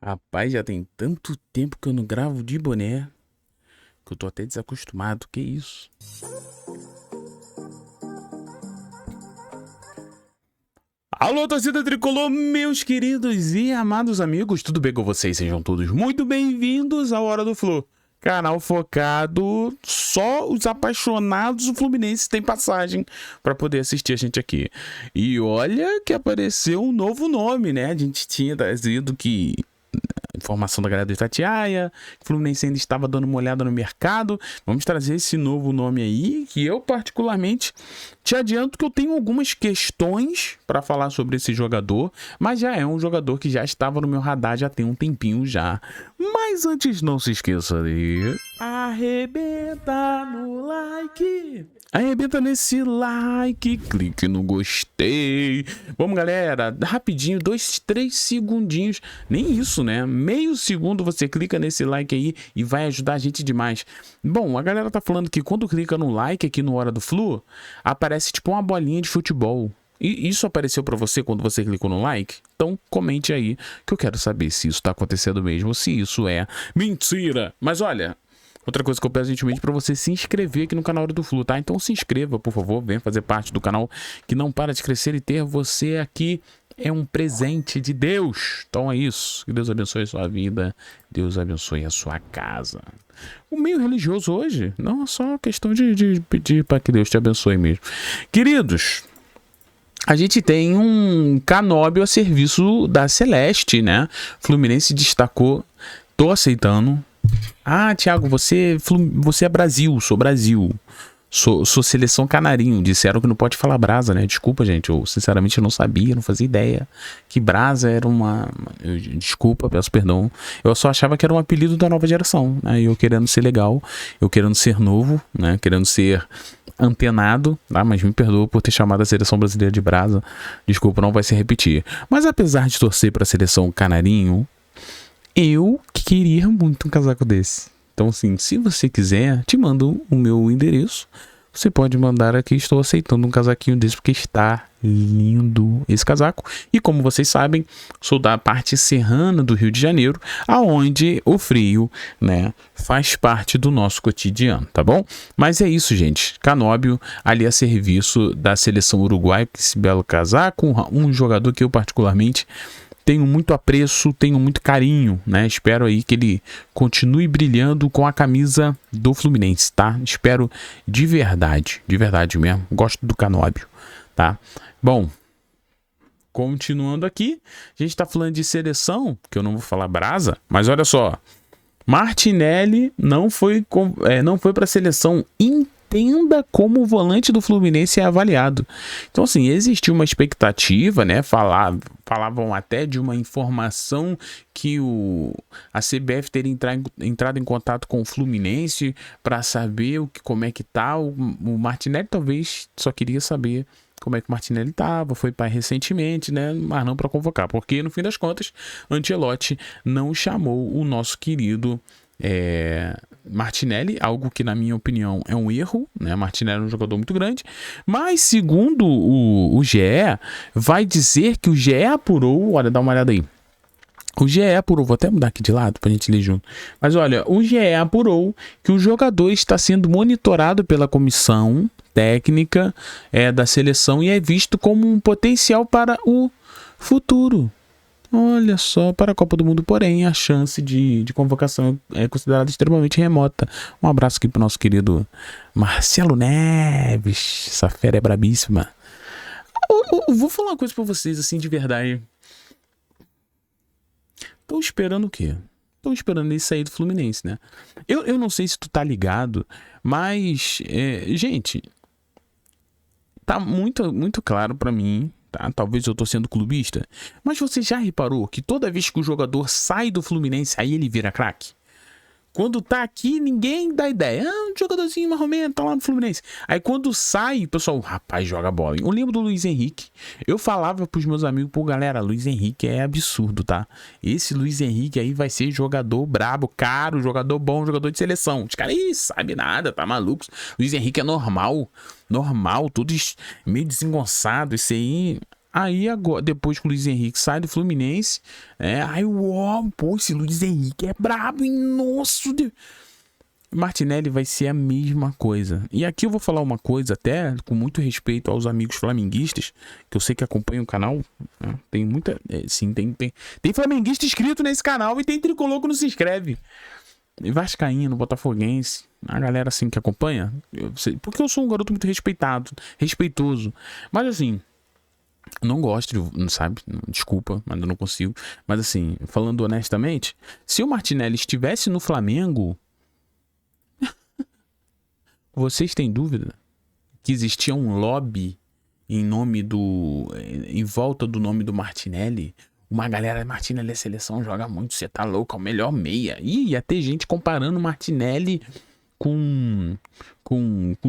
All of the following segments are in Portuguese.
Rapaz, já tem tanto tempo que eu não gravo de boné que eu tô até desacostumado. Que isso? Alô, torcida tricolor, meus queridos e amados amigos, tudo bem com vocês? Sejam todos muito bem-vindos à Hora do Flu. Canal focado, só os apaixonados do Fluminense têm passagem para poder assistir a gente aqui. E olha que apareceu um novo nome, né? A gente tinha trazido que informação da galera do Itatiaia, que o Fluminense ainda estava dando uma olhada no mercado. Vamos trazer esse novo nome aí, que eu particularmente te adianto que eu tenho algumas questões para falar sobre esse jogador, mas já é um jogador que já estava no meu radar já tem um tempinho já. Mas antes, não se esqueça de arrebenta no like. Arrebenta nesse like, clique no gostei. Vamos, galera, rapidinho, 2, 3 segundinhos, nem isso, né? Meio segundo você clica nesse like aí e vai ajudar a gente demais. Bom, a galera tá falando que quando clica no like aqui no Hora do Flu, aparece tipo uma bolinha de futebol. E isso apareceu para você quando você clicou no like? Então comente aí que eu quero saber se isso tá acontecendo mesmo, se isso é mentira. Mas olha, outra coisa que eu peço gentilmente para você se inscrever aqui no canal do Flu, tá? Então se inscreva, por favor, venha fazer parte do canal que não para de crescer, e ter você aqui é um presente de Deus. Então é isso. Que Deus abençoe a sua vida, Deus abençoe a sua casa. O meio religioso hoje não é só questão de pedir para que Deus te abençoe mesmo. Queridos, a gente tem um Canóbio a serviço da Celeste, né? Fluminense destacou, tô aceitando. Ah, Thiago, você é Brasil, sou Brasil. Sou seleção canarinho. Disseram que não pode falar brasa, né? Desculpa, gente. Eu sinceramente não sabia, não fazia ideia que brasa era uma. Desculpa, peço perdão. Eu só achava que era um apelido da nova geração, né? Eu querendo ser legal, eu querendo ser novo, né? Querendo ser antenado, tá? Mas me perdoa por ter chamado a seleção brasileira de brasa. Desculpa, não vai se repetir. Mas apesar de torcer para a seleção canarinho, eu queria muito um casaco desse. Então, assim, se você quiser, te mando o meu endereço. Você pode mandar aqui, estou aceitando um casaquinho desse, porque está lindo esse casaco. E como vocês sabem, sou da parte serrana do Rio de Janeiro, aonde o frio, né, faz parte do nosso cotidiano, tá bom? Mas é isso, gente. Canóbio ali a serviço da seleção uruguaia, esse belo casaco, um jogador que eu particularmente tenho muito apreço, tenho muito carinho, né? Espero aí que ele continue brilhando com a camisa do Fluminense, tá? Espero de verdade mesmo. Gosto do Canóbio, tá? Bom, continuando aqui, a gente tá falando de seleção, que eu não vou falar brasa, mas olha só, Martinelli não foi para a seleção. Entenda como o volante do Fluminense é avaliado. Então, assim, existiu uma expectativa, né? Falavam até de uma informação que a CBF teria entrado em contato com o Fluminense para saber como é que tá. O Martinelli talvez só queria saber como é que o Martinelli estava, foi pai recentemente, né? Mas não para convocar, porque no fim das contas, Ancelotti não chamou o nosso querido Martinelli, algo que na minha opinião é um erro, né? Martinelli é um jogador muito grande, mas segundo o GE, vai dizer que o GE apurou, olha, dá uma olhada aí. O GE apurou, vou até mudar aqui de lado pra gente ler junto. Mas olha, o GE apurou que o jogador está sendo monitorado pela comissão técnica da seleção e é visto como um potencial para o futuro. Olha só, para a Copa do Mundo, porém, a chance de convocação é considerada extremamente remota. Um abraço aqui pro nosso querido Marcelo Neves. Essa fera é brabíssima. Eu vou falar uma coisa pra vocês, assim, de verdade. Tô esperando o quê? Tô esperando ele sair do Fluminense, né? Eu não sei se tu tá ligado, mas, gente, tá muito claro pra mim, tá? Talvez eu tô sendo clubista, mas você já reparou que toda vez que o jogador sai do Fluminense, aí ele vira craque? Quando tá aqui, ninguém dá ideia. Um jogadorzinho marromeno, tá lá no Fluminense. Aí quando sai, o pessoal, rapaz, joga bola. Eu lembro do Luiz Henrique. Eu falava pros meus amigos, pô, galera, Luiz Henrique é absurdo, tá? Esse Luiz Henrique aí vai ser jogador brabo, caro, jogador bom, jogador de seleção. Os caras, sabe nada, tá maluco. Luiz Henrique é normal, tudo meio desengonçado. Esse aí Aí agora, depois que o Luiz Henrique sai do Fluminense, aí pô, esse Luiz Henrique é brabo, hein? Nossa Deus. Martinelli vai ser a mesma coisa. E aqui eu vou falar uma coisa, até com muito respeito aos amigos flamenguistas, que eu sei que acompanham o canal. Né? Tem muita. Sim, tem flamenguista inscrito nesse canal e tem tricolor que não se inscreve. Vascaíno, botafoguense, a galera assim que acompanha, porque eu sou um garoto muito respeitoso. Mas assim, não gosto, sabe? Desculpa, mas eu não consigo. Mas assim, falando honestamente, se o Martinelli estivesse no Flamengo. Vocês têm dúvida que existia um lobby em volta do nome do Martinelli? Uma galera, Martinelli, a seleção joga muito, você tá louco, é o melhor meia. E ia ter gente comparando Martinelli com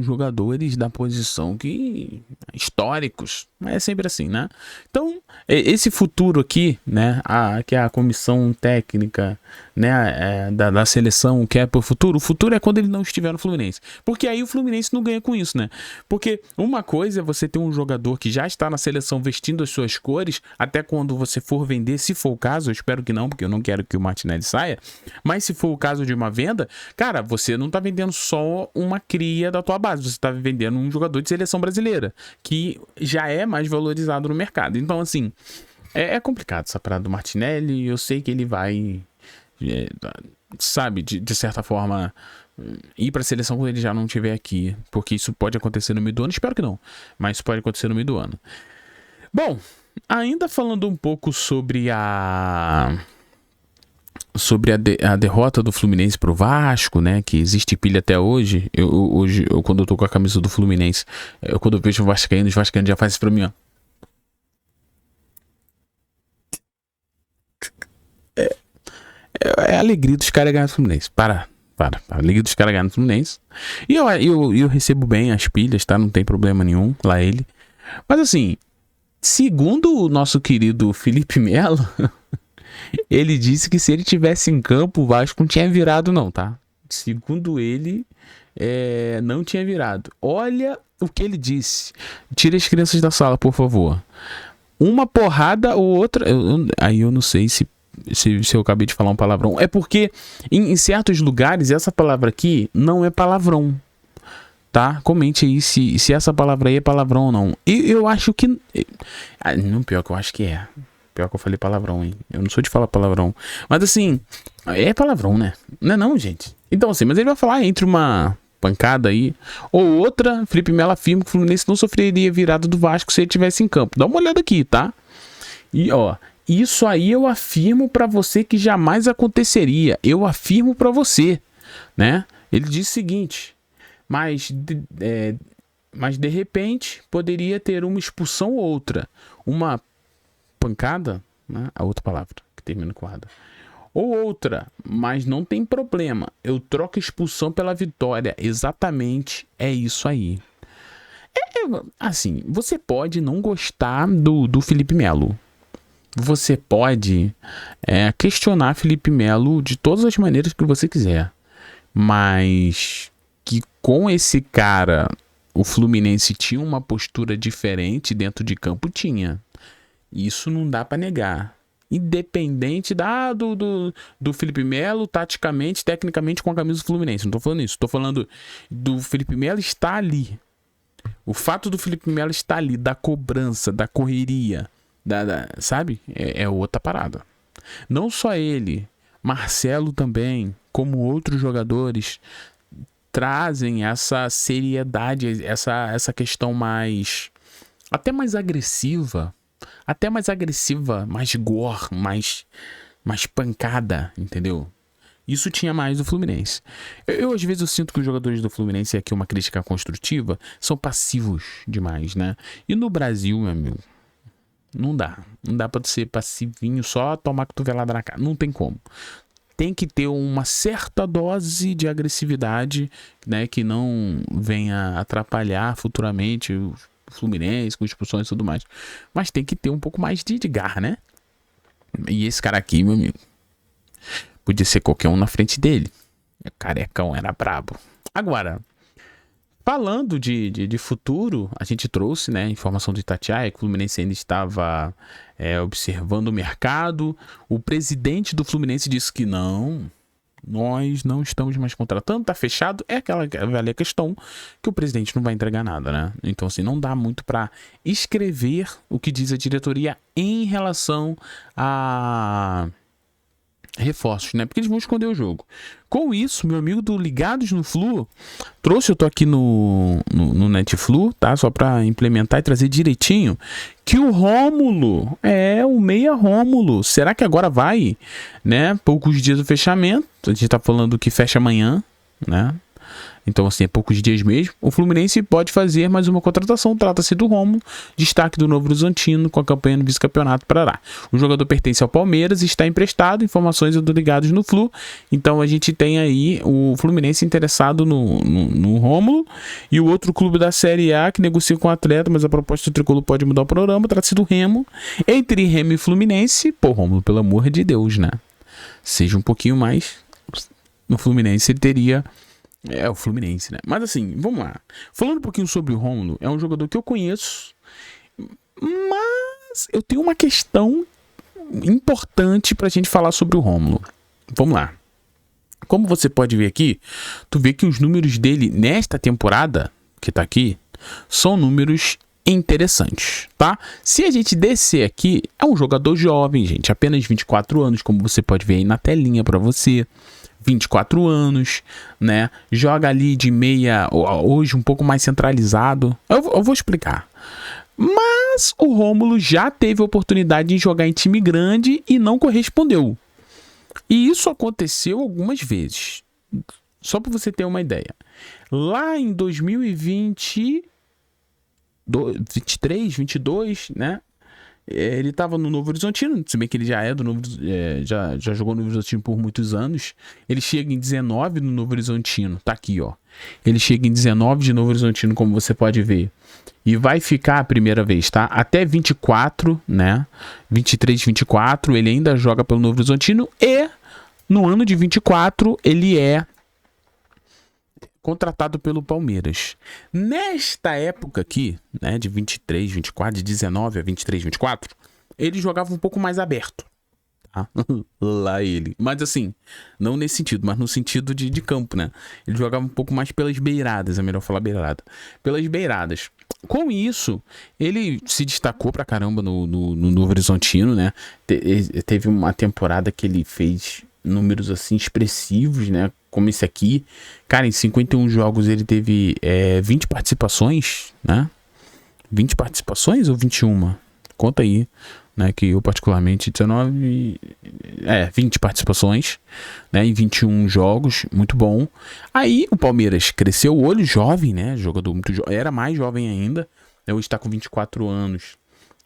jogadores da posição históricos. É sempre assim, né? Então, esse futuro aqui, né? Que é a comissão técnica, né? Da seleção que é pro futuro. O futuro é quando ele não estiver no Fluminense. Porque aí o Fluminense não ganha com isso, né? Porque uma coisa é você ter um jogador que já está na seleção vestindo as suas cores, até quando você for vender, se for o caso, eu espero que não, porque eu não quero que o Martinelli saia. Mas se for o caso de uma venda, cara, você não tá vendendo só uma cria da tua base, você tá vendendo um jogador de seleção brasileira, que já é mais valorizado no mercado. Então, assim, é complicado essa parada do Martinelli. Eu sei que ele vai, sabe, de certa forma, ir pra seleção quando ele já não estiver aqui, porque isso pode acontecer no meio do ano. Espero que não, mas isso pode acontecer no meio do ano. Bom, ainda falando um pouco sobre a derrota do Fluminense pro Vasco, né? Que existe pilha até hoje. Hoje, quando eu tô com a camisa do Fluminense, quando eu vejo os vascaínos já fazem isso pra mim, ó. É a alegria dos caras ganhar no Fluminense. Para. A alegria dos caras ganhar no Fluminense. E eu recebo bem as pilhas, tá? Não tem problema nenhum, lá ele. Mas assim, segundo o nosso querido Felipe Melo... Ele disse que se ele tivesse em campo, o Vasco não tinha virado não, tá? Segundo ele, não tinha virado. Olha o que ele disse. Tira as crianças da sala, por favor. Uma porrada ou outra... Aí eu não sei se eu acabei de falar um palavrão. É porque em certos lugares, essa palavra aqui não é palavrão. Tá? Comente aí se essa palavra aí é palavrão ou não. E eu acho que... Não, pior que eu acho que é. Pior que eu falei palavrão, hein? Eu não sou de falar palavrão. Mas assim, é palavrão, né? Não é não, gente? Então assim, mas ele vai falar entre uma pancada aí ou outra. Felipe Melo afirma que o Fluminense não sofreria virada do Vasco se ele estivesse em campo. Dá uma olhada aqui, tá? E ó, isso aí eu afirmo pra você que jamais aconteceria. Eu afirmo pra você, né? Ele diz o seguinte, mas de repente poderia ter uma expulsão ou outra. Uma pancada, né? A outra palavra que termina com A. Ou outra, mas não tem problema. Eu troco a expulsão pela vitória. Exatamente, é isso aí. Assim, você pode não gostar do Felipe Melo. Você pode questionar Felipe Melo de todas as maneiras que você quiser. Mas que com esse cara o Fluminense tinha uma postura diferente dentro de campo, tinha. Isso não dá pra negar. Independente do Felipe Melo, taticamente, tecnicamente, com a camisa do Fluminense. Não tô falando isso. Tô falando do Felipe Melo estar ali. O fato do Felipe Melo estar ali, da cobrança, da correria, sabe? É outra parada. Não só ele, Marcelo também, como outros jogadores, trazem essa seriedade, essa questão até mais agressiva, mais gore, mais pancada, entendeu? Isso tinha mais do Fluminense. Às vezes eu sinto que os jogadores do Fluminense, aqui uma crítica construtiva, são passivos demais, né? E no Brasil, meu amigo, não dá pra ser passivinho, só tomar cotovelada na cara, não tem como. Tem que ter uma certa dose de agressividade, né, que não venha atrapalhar futuramente o Fluminense com expulsões e tudo mais. Mas tem que ter um pouco mais de garra, né? E esse cara aqui, meu amigo, podia ser qualquer um na frente dele. O carecão era brabo. Agora, Falando de futuro, a gente trouxe, né, informação do Itatiaia, que o Fluminense ainda estava observando o mercado. O presidente do Fluminense disse que nós não estamos mais contratando, tá fechado. É aquela velha questão que o presidente não vai entregar nada, né? Então, assim, não dá muito para escrever o que diz a diretoria em relação a reforços, né? Porque eles vão esconder o jogo. Com isso, meu amigo do Ligados no Flu trouxe, eu tô aqui no Netflu, tá? Só para implementar e trazer direitinho, que o Rômulo, o meia Rômulo, será que agora vai, né? Poucos dias do fechamento, a gente tá falando que fecha amanhã, né? Então, assim, é poucos dias mesmo. O Fluminense pode fazer mais uma contratação. Trata-se do Rômulo, destaque do Novo Horizontino com a campanha no vice-campeonato Parará. O jogador pertence ao Palmeiras e está emprestado. Informações do Ligados no Flu. Então, a gente tem aí o Fluminense interessado no Rômulo. E o outro clube da Série A que negocia com o atleta, mas a proposta do Tricolor pode mudar o programa. Trata-se do Remo. Entre Remo e Fluminense, pô, Rômulo, pelo amor de Deus, né? Seja um pouquinho mais. No Fluminense ele teria... o Fluminense, né? Mas assim, vamos lá. Falando um pouquinho sobre o Rômulo, é um jogador que eu conheço, mas eu tenho uma questão importante pra gente falar sobre o Rômulo. Vamos lá. Como você pode ver aqui, tu vê que os números dele nesta temporada, que tá aqui, são números interessantes, tá? Se a gente descer aqui, é um jogador jovem, gente, apenas 24 anos, como você pode ver aí na telinha pra você. 24 anos, né? Joga ali de meia, hoje um pouco mais centralizado. Eu vou explicar. Mas o Rômulo já teve a oportunidade de jogar em time grande e não correspondeu. E isso aconteceu algumas vezes. Só para você ter uma ideia. Lá em 2020, 23, 22, né? Ele estava no Novo Horizontino, se bem que ele já é do Novo, já jogou no Novo Horizontino por muitos anos. Ele chega em 19 no Novo Horizontino, tá aqui, ó. Ele chega em 19 de Novo Horizontino, como você pode ver. E vai ficar a primeira vez, tá? Até 24, né? 23, 24, ele ainda joga pelo Novo Horizontino. E no ano de 24, ele é contratado pelo Palmeiras. Nesta época aqui, né, de 23, 24, de 19 a 23, 24, ele jogava um pouco mais aberto. Tá? Lá ele. Mas assim, não nesse sentido, mas no sentido de campo, né? Ele jogava um pouco mais pelas beiradas, é melhor falar beirada. Pelas beiradas. Com isso, ele se destacou pra caramba no Novo Horizontino, né? Teve uma temporada que ele fez números assim expressivos, né? Como esse aqui. Cara, em 51 jogos ele teve 20 participações, né? 20 participações ou 21? Conta aí, né? Que eu particularmente 20 participações, né? Em 21 jogos, muito bom. Aí o Palmeiras cresceu o olho, jovem, né? Jogador muito jovem, era mais jovem ainda. Hoje está com 24 anos.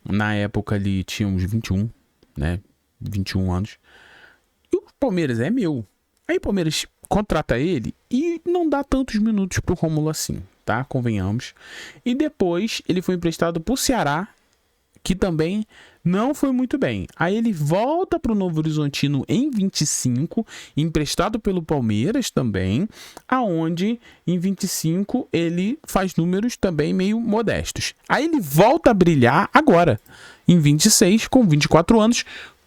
Na época ele tinha uns 21, né? 21 anos. E o Palmeiras é meu. Aí o Palmeiras contrata ele e não dá tantos minutos pro Rômulo assim, tá? Convenhamos. E depois ele foi emprestado pro Ceará, que também não foi muito bem. Aí ele volta pro Novo Horizontino em 25, emprestado pelo Palmeiras também, aonde em 25 ele faz números também meio modestos. Aí ele volta a brilhar agora, em 26, com 24 anos,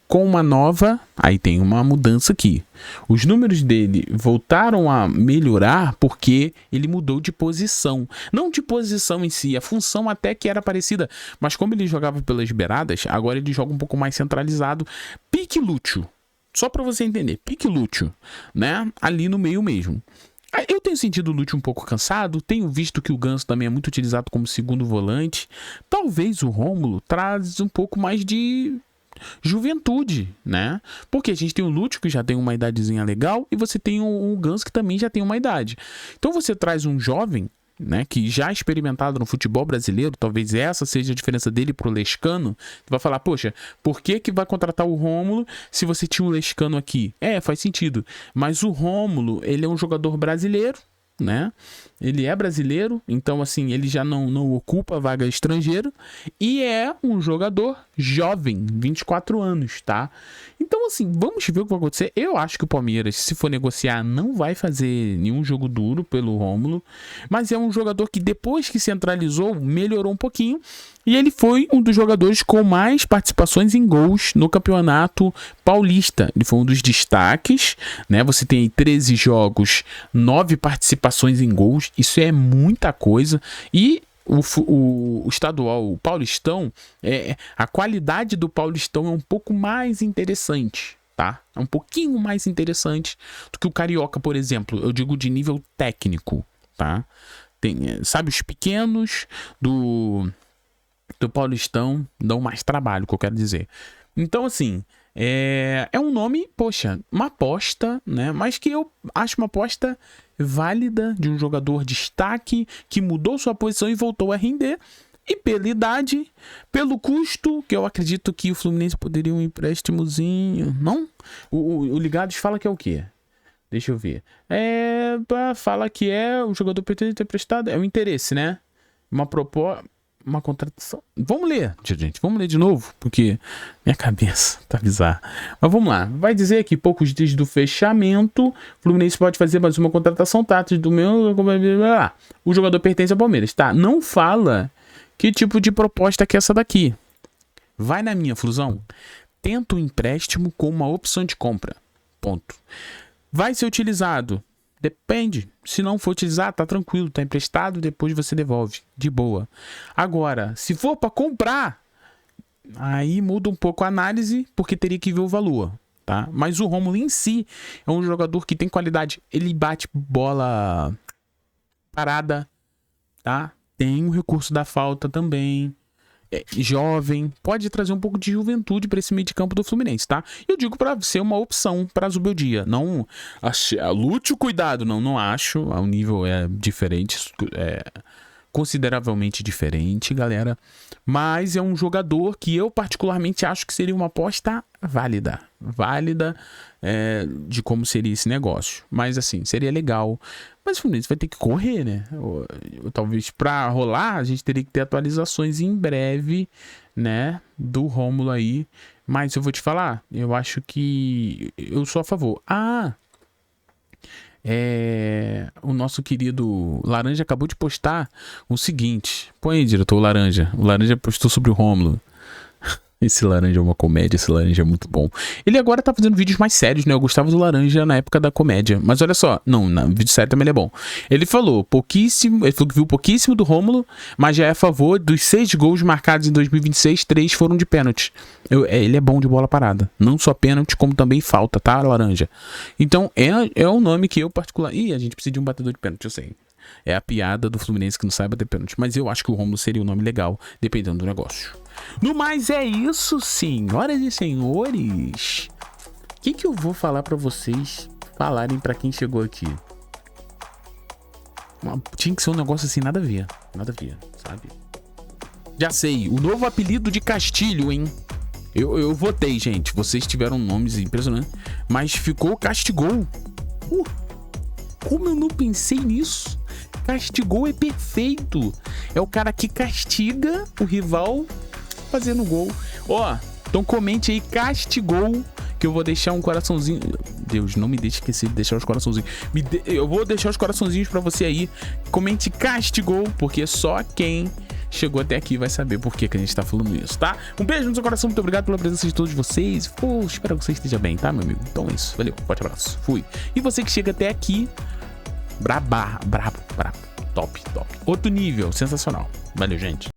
com uma nova... Aí tem uma mudança aqui. Os números dele voltaram a melhorar porque ele mudou de posição. Não de posição em si, a função até que era parecida. Mas como ele jogava pelas beiradas, agora ele joga um pouco mais centralizado. Pique Lúcio. Só para você entender. Pique Lúcio, né? Ali no meio mesmo. Eu tenho sentido o Lúcio um pouco cansado. Tenho visto que o Ganso também é muito utilizado como segundo volante. Talvez o Rômulo traz um pouco mais de... juventude, né? Porque a gente tem o Lúcio que já tem uma idadezinha legal e você tem o Ganso que também já tem uma idade. Então você traz um jovem, né, que já é experimentado no futebol brasileiro, talvez essa seja a diferença dele pro Lescano. Você vai falar, poxa, por que vai contratar o Rômulo se você tinha o Lescano aqui? Faz sentido. Mas o Rômulo, ele é um jogador brasileiro, né? Ele é brasileiro, então assim, ele já não ocupa vaga estrangeira e é um jogador jovem, 24 anos, tá? Então assim, vamos ver o que vai acontecer. Eu acho que o Palmeiras, se for negociar, não vai fazer nenhum jogo duro pelo Rômulo, mas é um jogador que depois que centralizou, melhorou um pouquinho e ele foi um dos jogadores com mais participações em gols no Campeonato Paulista. Ele foi um dos destaques, né? Você tem aí 13 jogos, 9 participações em gols. Isso é muita coisa. E o estadual, o Paulistão, a qualidade do Paulistão é um pouco mais interessante, tá? É um pouquinho mais interessante do que o Carioca, por exemplo. Eu digo de nível técnico, tá? Tem, sabe, os pequenos do Paulistão dão mais trabalho, que eu quero dizer. Então, assim, é um nome, poxa, uma aposta, né? Mas que eu acho uma aposta válida de um jogador destaque que mudou sua posição e voltou a render. E pela idade, pelo custo, que eu acredito que o Fluminense poderia um empréstimozinho. Não? O Ligados fala que é o quê? Deixa eu ver. Fala que o jogador pretende ter prestado. É o interesse, né? Uma proposta. Uma contratação. Vamos ler, gente. Vamos ler de novo, porque minha cabeça tá bizarra. Mas vamos lá. Vai dizer aqui, poucos dias do fechamento, o Fluminense pode fazer mais uma contratação, tá? Do meu... O jogador pertence ao Palmeiras, tá? Não fala que tipo de proposta que é essa daqui. Vai na minha, Flusão. Tenta o empréstimo com uma opção de compra. Ponto. Vai ser utilizado? Depende. Se não for utilizar, tá tranquilo, tá emprestado, depois você devolve. De boa. Agora, se for para comprar, aí muda um pouco a análise, porque teria que ver o valor, tá? Mas o Rômulo em si é um jogador que tem qualidade. Ele bate bola parada, tá? Tem o recurso da falta também. Jovem, pode trazer um pouco de juventude para esse meio de campo do Fluminense, tá? Eu digo para ser uma opção para Zubeldia. Não, lute o cuidado, não acho. O nível é diferente, consideravelmente diferente, galera. Mas é um jogador que eu particularmente acho que seria uma aposta válida de como seria esse negócio. Mas assim, seria legal. Mas o Fluminense vai ter que correr, né? Talvez para rolar a gente teria que ter atualizações em breve, né? Do Rômulo aí. Mas eu vou te falar, eu acho que eu sou a favor. O nosso querido Laranja acabou de postar o seguinte. Põe aí, diretor, o Laranja. O Laranja postou sobre o Rômulo. Esse Laranja é uma comédia, esse Laranja é muito bom. Ele agora tá fazendo vídeos mais sérios, né? Eu gostava do Laranja na época da comédia. Mas olha só, no vídeo sério também ele é bom. Ele falou pouquíssimo, ele falou que viu pouquíssimo do Rômulo, mas já é a favor dos 6 gols marcados em 2026, 3 foram de pênalti. Ele é bom de bola parada. Não só pênalti, como também falta, tá, Laranja? Então, é um nome que eu particular... Ih, a gente precisa de um batedor de pênalti, eu sei. É a piada do Fluminense que não sabe bater pênalti. Mas eu acho que o Rômulo seria um nome legal, dependendo do negócio. No mais é isso, senhoras e senhores. O que eu vou falar pra vocês falarem pra quem chegou aqui? Tinha que ser um negócio assim, nada a ver, sabe? Já sei, o novo apelido de Castilho, hein? Eu votei, gente. Vocês tiveram nomes impressionantes, mas ficou Castigol. Como eu não pensei nisso? Castigol é perfeito. É o cara que castiga o rival fazendo gol. Então comente aí Castigol, que eu vou deixar um coraçãozinho. Deus, não me deixe esquecer de deixar os coraçãozinhos. Eu vou deixar os coraçãozinhos pra você aí. Comente Castigol, porque só quem chegou até aqui vai saber por que a gente tá falando isso, tá? Um beijo no seu coração, muito obrigado pela presença de todos vocês. Espero que você esteja bem, tá, meu amigo? Então é isso, valeu, forte abraço, fui. E você que chega até aqui, brabo, top, outro nível, sensacional. Valeu, gente.